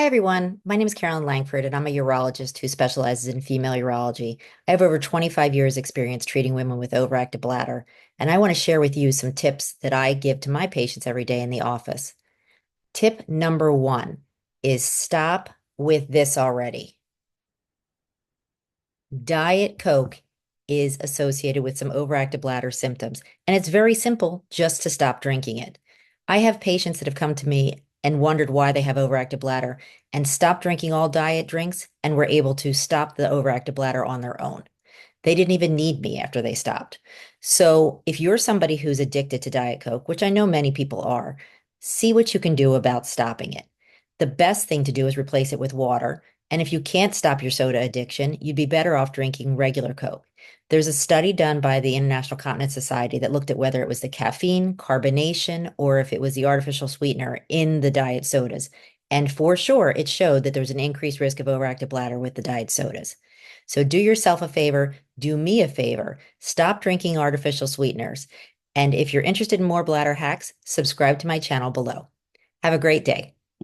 Hi, everyone. My name is Carolyn Langford, and I'm a urologist who specializes in female urology. I have over 25 years experience treating women with overactive bladder, and I want to share with you some tips that I give to my patients every day in the office. Tip number one is stop with this already. Diet Coke is associated with some overactive bladder symptoms, and it's very simple just to stop drinking it. I have patients that have come to me and wondered why they have overactive bladder and stopped drinking all diet drinks and were able to stop the overactive bladder on their own. They didn't even need me after they stopped. So if you're somebody who's addicted to Diet Coke, which I know many people are, see what you can do about stopping it. The best thing to do is replace it with water. And if you can't stop your soda addiction, you'd be better off drinking regular Coke. There's a study done by the International Continence Society that looked at whether it was the caffeine, carbonation, or if it was the artificial sweetener in the diet sodas. And for sure, it showed that there's an increased risk of overactive bladder with the diet sodas. So do yourself a favor, do me a favor, stop drinking artificial sweeteners. And if you're interested in more bladder hacks, subscribe to my channel below. Have a great day.